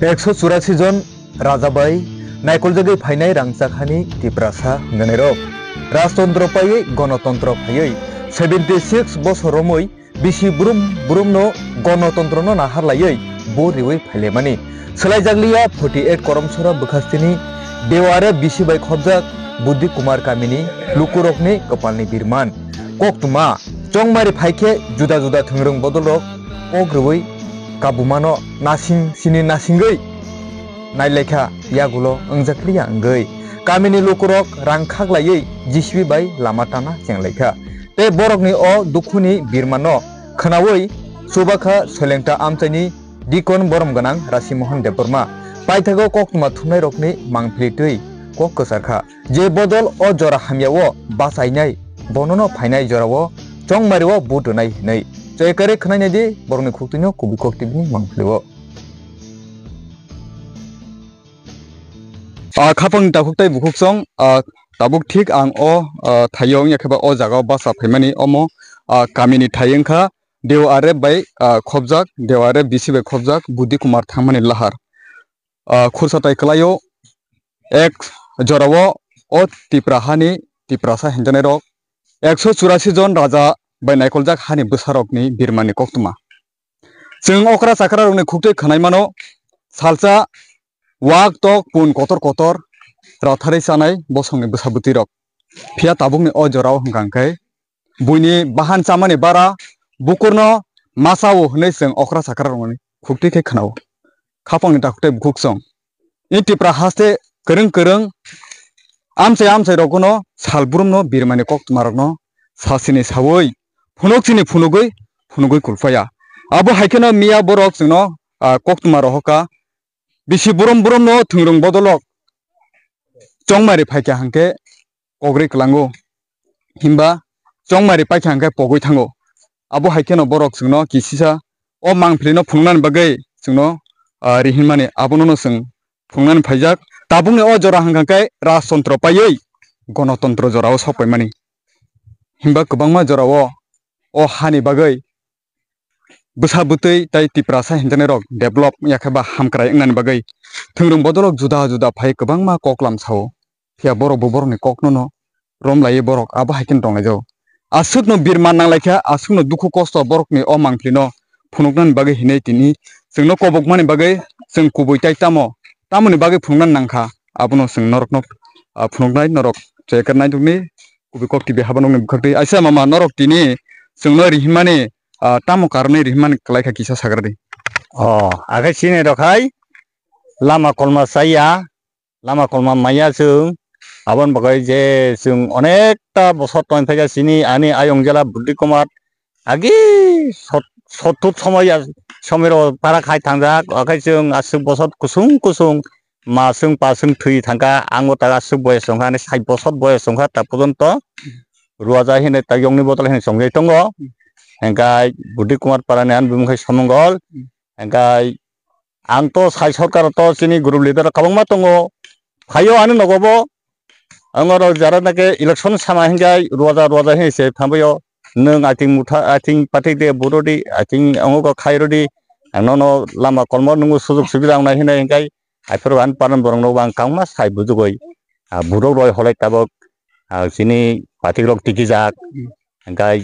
184 जन राजाबाई नायकलजोगै फायनाय रांचाखानि तिप्रासा हंगानायरok राजतंत्र पायै गणतंत्र फायै 76 बोसोरमै बिसि बुरुमनो गणतंत्रनो नाहारलायै बोरिवै फायलेमानि सोलायजाग्लिया 48 करमसरा बखास्तिनि देवारे बिसिबाय खबजाक बुद्धि कुमार कामिनी लुकुरकनि कपालनि बिरमान कोकतुमा चंमारि फायखे जुदा जुदा थंरों बदलरक पग्रवै काबुमानो नासिं सिनि नासिंगै नायलेखा यागुलो अंजाक्रिया अंगै कामिनी लुकुरक रांखागलायै जिसबि बाय लामाटाना जेंलायखा ते बरकनि अ दुखुनि बिरमानो खोनावै सुबाखा सोलेंटा आमचाइनि दिकन बरम गोनां राशिमोहन देबबर्मा पाइथागो कोकतुमा थुमनाय रकनि मांफ्लितै कक कसारखा जे बदल अ जरा हामियावो बासायनाय बननो फायनाय जरावो चंमारिवो बुटनाय नै जयकारे खनायनायदि बरकनि खुक्तिनो कुबि कोक्तिबनि मांफ्लिवो खापं दाखुकताय बुकुकसं दाबुक ठीक आं अ थायं याखेबा अ जागाव बासा फैमानि अमो कामिनी थायंखा देव आरे बाय खबजाक देव आरे बिसिबाय खबजाक बुद्धि कुमार थांमानि लाहार खुरसाताय कलायो एक जरावो अ तिप्रासा हिंजानाय रक 184 जन राजा बाय नायकलजाक हानि बोसारकनि बिरमानि कक्तुमा जों अक्रा साखरा रंनि खुक्तै खनाय मानो सालसा वाक तक पुन कतर रावथारै जानाय बसंनि बोसाबुति रक फिया ताबुकनि अ जराव हंगांखाय बुइनि बाहान चामानि बारा बुकुरनो मासावो हनै जों अक्रा साखरा रंनि खुक्तैखे खनाव खापंनि दाखुकताय बुकुकसं इ तिप्रा हास्ते करं आमचाय रगनो सालबुरुमनो बिरमानि कक्तुमा रगनो सासिनि सावै फुनुकसिनि फुनुगै कुलफाया आबो हायखेनो मिया बरक जोंनो कक्तुमा रहका बिसि बुरुमनो थुंरों बदलक चंमारि फायखे हांखे कग्रै कलांगो हिमबा चंमारि फायखे हांखे पगै थांगो आबो हायखेनो बरक जोंनो किसिसा अ मांफ्लिनो फुंनानै बागै जोंनो रिहिमानि आबोनो जों फुंनानै फायजाक ताबुंनि अ जरा हांखांखाय राजतंत्र पायै गणतंत्र जराव सपायमानि हिमबा गोबांमा जराव अ हानि बागै बोसाबुतै ताय तिप्रासा हिंजानाय रक डेभलप याखेबा हामक्राय अंनानि बागै थोंरों बदलक जुदा फाय गोबांमा ककलाम सावो फिया बरकबो बरकनि ककनो रम लायो बरक आबो हायखेन दंनाय जाव आसुकनो बिरमान नांलायखा आसुकनो दुखु कस्त बरकनि अ मांफ्लिनो फुनुकनानि बागै हिनै तिनि जोंनो कबकमानि बागै जों कुबैताय तामोनि बागै फुनुकनानि नांखा आबोनो जों नरकनो फुनुकनाय नरक जयकारनाय दुगनि कुबि कक्ति बे हाबानंनि बुखारदै आइसा मामा नरक तिनि जोंनो रिहिमानि तामो कारनै रिहिमानि कलायखा किसा साग्रादि आखाय सिनाय रखाय लामा कलमा साइया लामा कलमा माइया जों आबन बागै जे जों अनेकटा बसर टन फैगासिनो आनि आयंजेला बुद्धि कुमार आगि सत्तुर समय पारा खाय थांजाक आखाय जों आसु बसर कुसुं मासुं पासुं थै थांगा आंबो ता आसु बयस संखा 60 बसर बयस संखा ता पर्यन्त रुवाजा हिने ता यंनि बदल हिने संजाय दङ हेंगाय बुद्धि कुमार पारानि आन बुंखाय समंगल हेंगाय आंथ' साय सरकारथ' जोंनि ग्रुप लिडार खालाममा दङ फायो आनो नगबो आङो जारानाखे इलेक्सन सामा हिंगाय रुवाजा हिसे थांबायो नों आथिं पार्टी दे बर'दि आथिं अंग खायरदि आंनो लामा कलम नों सुजुग सुबिदा आंना हिने हिंगाय आइफोर आन पारन बरंनो आं कांमा साय बुजुगै बुरक रय हलाय ताबक जोंनि पार्टी रक टिकी जाक हिंगाय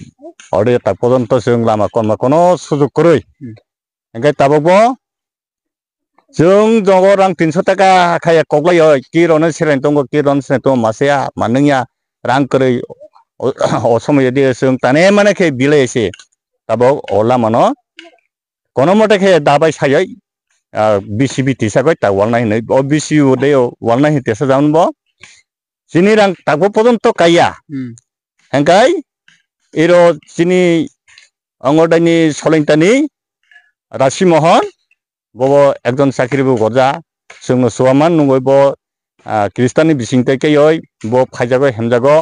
अरे ता पर्यन्त जों लामा कलमा कोनो सुजुग करै हिंगाय ताबकबो जों दङ रां 300 टाका खाया कगलायो किरनो सेरेन दङ किरन सेरेन दङ मासेया मानोया रां करै असमय दे जों ताने माने खे बिले एसे ताबक अला मानो कोनो मते खे दाबाय सायै बिसिबि तिसाखै ता वालनाय नै अ बिसि उदे वालनाय हितेसा जानबो जिनि रां ताबो पर्यन्त काया हेंगाय एरो जिनि अंगदायनि सलेंतानि राशिमोहन बबो एकदम साख्रिबो गरजा जोंनो सुवामान नंगैबो ख्रिस्टाननि बिसिंथायकै बो फायजागो हेमजागो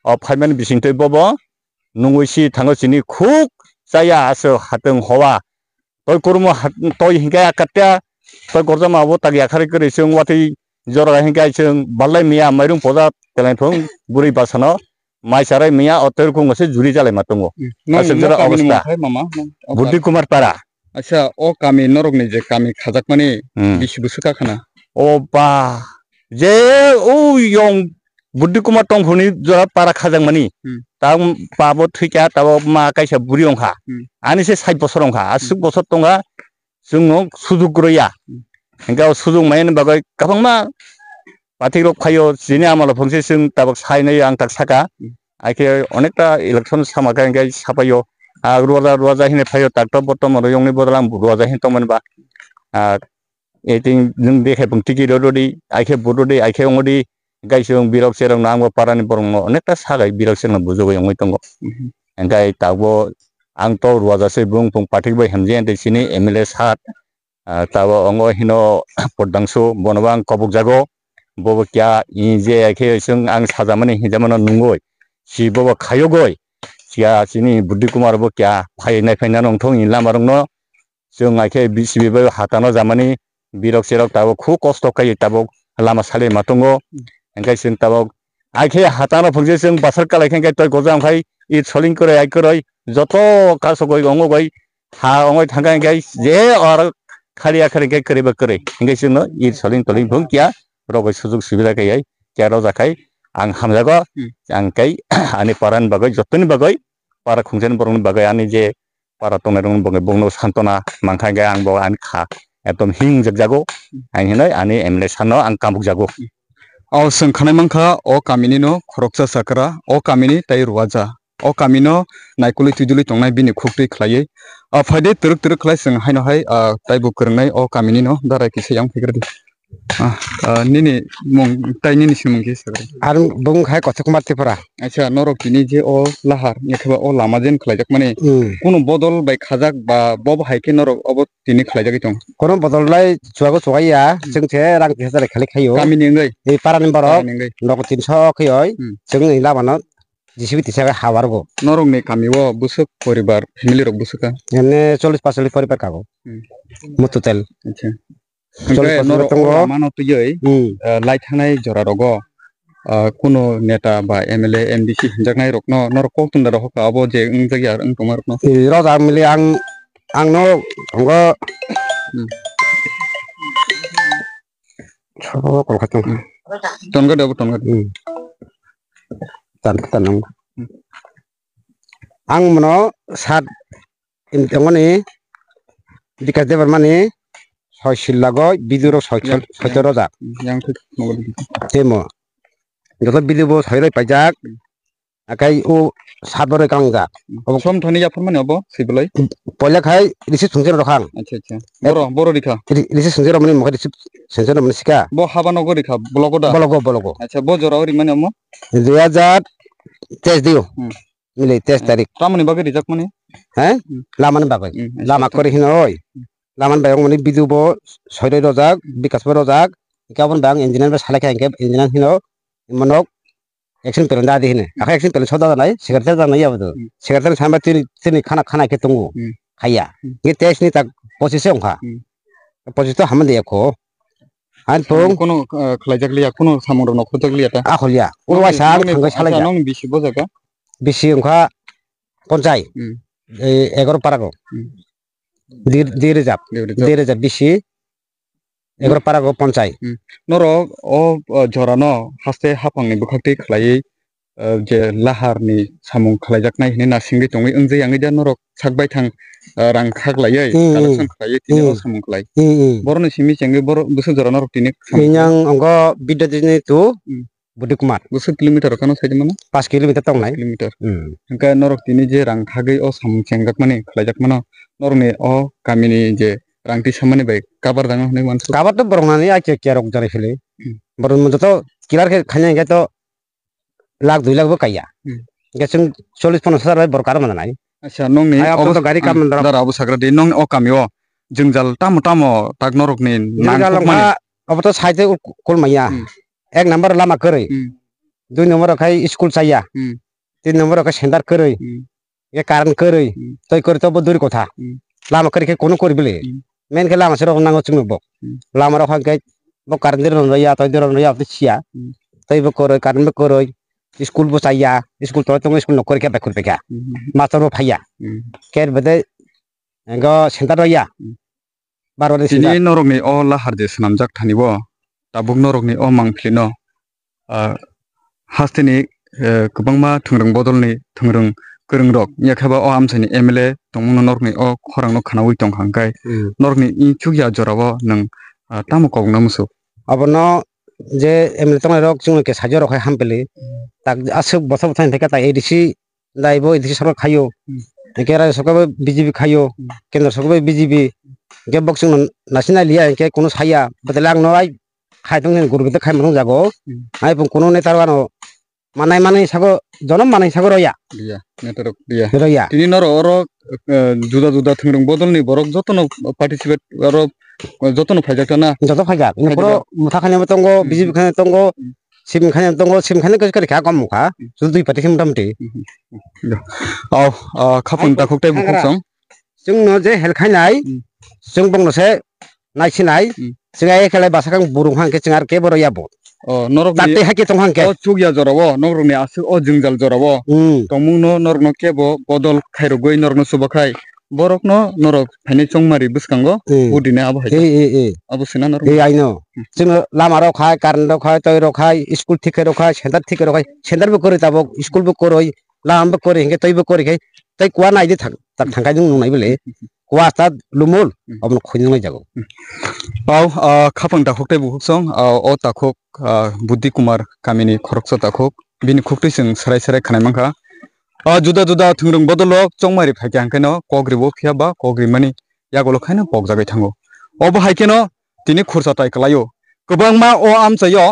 अ फायमान बिसिंथाय बबो नंगैसि थाङो जिनि खुक जाया आसो हातों हवा तय कुरुमो तय हिंगाय आकात्या तय गरजा माबो तागि आखारै करै जों वाथै जरा हिंगाय जों बालाय मिया माइरं फजा तेलायफों बुरै बासानो माइ साराय मिया अतर को मसे जुरी जालाय मातंगो आसो जरा अवस्था बुद्धि कुमार पारा আচ্ছা ও কামি নরকনি যে কামি খাজাক মানে বিশ বছর কাখানা অবা যে ও ইয়ং বুদ্ধি কুमार टंफुनि जरा पारा खाजां मानि ता पाबो थैका ताबो मा कायसा बुरि अंखा आनि से 60 बছর अंखा 80 बছर तंगा जोंनो सुजुग रया हेंगा सुजुग मायन बागै गोबांमा पाथिरक फायो जिनि आमाला फंसे जों ताबो सायनै आं ताक साका आइके अनेकटा इलेक्शन सामाखा हेंगा सापायो रुवाजा हिने फायो ताकto बर्तमान यंनि बदलां रुवाजा हिन तंमोनबा एटिं जों देखे बुंथिगि रदि आइके बददि आइके अंगदि गायसों बिरक सेरं नांगो पारानि बरंनो अनेकटा सागाय बिरक सेरं बुजोगै अंगै तंगो एंगाय ताबो आं तो रुवाजासे बुं पार्टिबो हेमजे देसिनि एमएलए सात ताबो अंगो हिनो पददांसु बनबा आं कबक जागो बबो क्या इजे आइके जों आं साजामानि हिजामानो नुंगय सिबो खायोगय सिया सिनि बुद्धि कुमार बो क्या फायनाय फायना नंथं इन लामारंनो जों आइके बिसिबो हातानो जामानि बिरक सेरक ताबो खूब कष्ट खायो ताबो लामा साले मातंगो एंगाय जों ताबो आइके हातानो फंसे जों बासार कालायखें तय गजा ओंखाय इ सलिं करे आइ करे जत कासगय अंगगय हा अंगय थांगा एंगाय जे और खाली आखरे के करेबा करे एंगाय जोंनो इ सलिं तलिं भं क्या रगय सुजुग सुबिदा गैयै क्या रजाखाय आं हामजागो आं कै आनि पारानि बागै जतनि बागै पारा खुंजेन बरंनि बागै आनि जे पारा तंनाय दं बागै बंनो सान्तना मांखाय आं बो आनि खा एकदम हिं जगजागो आं हिनै आनि एमएलए सानो आं कामबुक जागो औ सोंखानाय मांखा अ कामिनिनो खरकसा साकरा अ कामिनि ताइ रुवाजा अ कामिनो नायकुलि तुजुलि तंनाय बिनि खुक्ति खलायै फायदे तुरुक तुरुक खलाय जों हायनहाय ताइबु फोरोंनाय अ कामिनिनो दाराय किसे आं फैग्रोदि निनि मुं ताइनिनि सिमुंखि सागोन आरो बुंखाय कथा कुमार त्रिपुरा अच्छा नरकनि जे अ लाहार एखबा अ लामा जेन खलायजाक माने कोनो बदल बाय खाजाक बा बब हायके नरक अब तिनि खलायजाक दं कोनो बदललाय जुवागो जुगाया जोंथे रां 2000 खालि खायो कामिनि ngै ए पारानि बरक नग 300 खयय जों ए लामानो जिसिबि तिसागा हावारगो नरकनि कामिओ बुसुक परिबार फेमिलि रक बुसुका एने 40 परिबार कागो मुतुतेल अच्छा ओमफ्राय नरक लामा नतुयै लाइ थानाय जरा रग कोनो नेता बा एमएलए एमडिसि हिनजाकनाय रकनो नरक कौतुन्दा रक आबो जे जायगा तमार न रजा मिले आंनो अंगो सब कलकाता तनगा देबो तनगा tanang ang mono sat intengoni dikas debar mani soy sillago biduro soy roja yang thik mogol temo joto bidibo soyroi pajak akai u sabore kangga som thoni yapur mani abo sibolai pola khai risi sungjer rokhang acha acha boro dikha risi sungjer mani mokai risi sungjer mani sika bo haba nogo dikha blogo acha bo jora ori mani amo 2023 dio milai 23 tarik tamani bagai rijak mani laman bagai lama kori hinoi laman bayong mani bidu bo soyroi rojak bikas bo rojak ikabon bang engineer ba salaka engke engineer hino monok action peron da dihine akha action peron soda nai secretary da nai abdo secretary samba tini khana ke tungu khaya ge test ni tak position kha position hamde yakho an pung kono khlajak liya kono samong no khotak liya ta akholia urwa sang thangai salai nong bisi bo jaga bisi ongkha ponchai 11 parago direjap bisi 11 parago ponchai noro o jorano haste hapangni bukhakti khlai je lahar ni samung khlaijaknai hine nasingri tongi ongjai angai da norok sakbai thang rang khaglaiयै collection khlaiयै tini o samung khlai boroni simi chengi bor busu jorano rok tini yang anggo bidadini tu Budi Kumar busu kilometer kano saide mana 5 kilometer tongnai kilometer angka norok tini je rang khagai o samung chengjak mani khlaijak mano norni o kamini je rangti samani bai kabar dang hne mansu kabar to borongani ake kerok jare khile boron mo to kilar ke khanya ge to lakh 2 lakh bo kaya gesung 40-50 bai borkar manai acha nongni to gari kam mandara dara abu sagra de nong o kamio jungjal tamo tak norok ni jungjal mani abo to side kol maya ek number lama kore 2 number khai school chaya 3 number khai center kore ye karan kore toy kore to bo duri kotha lama kore ke kono kore bile men ke lama sero nango chungno bo lama ro khai bo karan dir ron ya toy dir ron ya to sia toy bo kore karan bo kore school bo chaya school to school no kore ke bakur peka master bo phaya ker bade engko center roya barwadi Tini center norokni o lahar je swnamjak thanibo tabuk norokni o mangphlino hasteni kwbangma thungrung bodolni thungrung kwrung rok yakhaba o amsani MLA tongmungno norokni o khorang no khanawi tongkhangkai norokni chukya jorao nang tamo kogna musu abono je emle tongnai rok chung ke sajo rok hampeli tak asuk bosor bosor theka ta ADC daibo ADC sarkar khayo engke rajya sarkar BJP khayo kendra sarkar BJP engke boksung nasina liya engke kono saya betelang noi khai tong gurubete khai mong jago ai pun kono netarwano manai sago jonom manai sago roya dia netarok dia roya tini noro oro juda juda thungrung bodolni borok jotono participate aro jotono phaijaktana joto phaiga poro mutha khane tongo BJP khane tongo sim khane tongo sim khane ko kha kam mukha judui party motamti au khapung ta khoktai bukhsong jungno je hel khainai jung bongno se naisinai singa ekelai basakang burung hangke cingar ke boro yabo norok takte hake tong hangke o chukya jorao norok ni asuk o jingjal jorao tongmungno norokno kebo bodol khairogoi norokno subakhai borokno norok phaini chongmari buskango udine abo hai abo sina norok aino jingo lama ro khai karan ro khai toy ro khai school thike ro khai center bo kori tabo school bo koroi lam bo kori hingke toy bo kori khai tai kwa nai de thangkai jung nai bele kwa sta lumul obno khoinung nai jago au khapang ta khoktai bukhsong o takhok Buddhi Kumar kamini khoroksa takhok bini khoktai sing sarai khanai mangkha juda juda thungrung bodolok chongmari phaikhe angkhaino kogribo phia ba kogrimani yagolo khaino pokjagai thango obo haikeno tini khursa tai klayo kwbangma o amchayo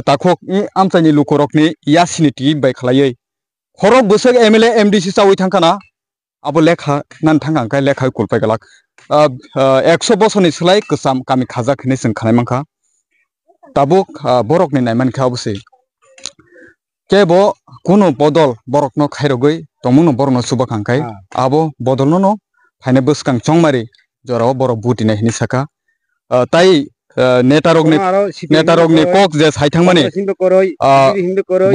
takhok amchani lukorokni yasini ti bai khlaioi khorok busuk MLA MDC chawi thangkana abo lekha nan thanga angkai lekha kulpai galak 100 বছরনি slai ksam kami khaja khini sing khanai mangkha tabuk borokni naimankha obose kebo kuno bodol borokno khairogoi tongmungno borokno subakangkai abo bodolno no phaine buskang chongmari jorao borok butina hini saka tai netarokni kok je saithangmani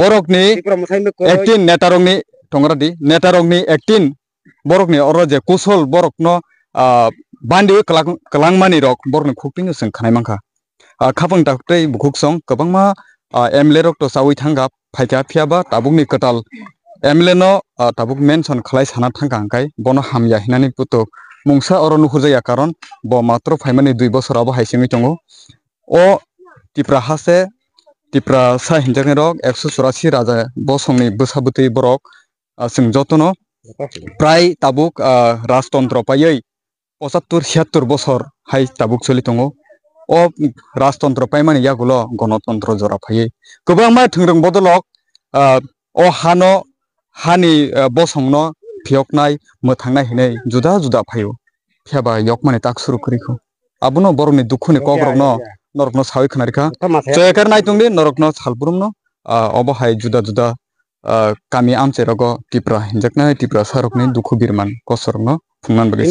borokni 18 netarokni tongradi netarokni 18 borokni oro je kusol borokno bandi kalangmani rok borokni khukting sing khanai mangkha khapang taktai bukhuksong kwbangma MLA rok to chawi thanga phaikha phiaba tabukni katal MLA no tabuk mention khlai sana thangka angkai bono hamya hinani putok mungsa oro nuhurjaya karon bo matro phaimani 2 bochor abo haisimi tongo o tipra hase tipra sa hinjani rok 184 raja bosongni bwsabuti borok sing jotono prai tabuk rajtantro paioi 75-76 বছর high তাবুক চলি tongo o rajtantro paimani yagulo gonotantro jora phaiye kwbangma thungrung bodolok o hani bosongno phiyoknai mothangnai hinai juda juda phaio phiaba yokmani tak suru kurikho abuno borokni dukhuni kogrokno norokno sawi khnarikha chekar nai tongni norokno salburumno obo hai juda juda kami amcherogo tipra hinjaknai tipra sarokni dukhu birman kosorno phungnan bagi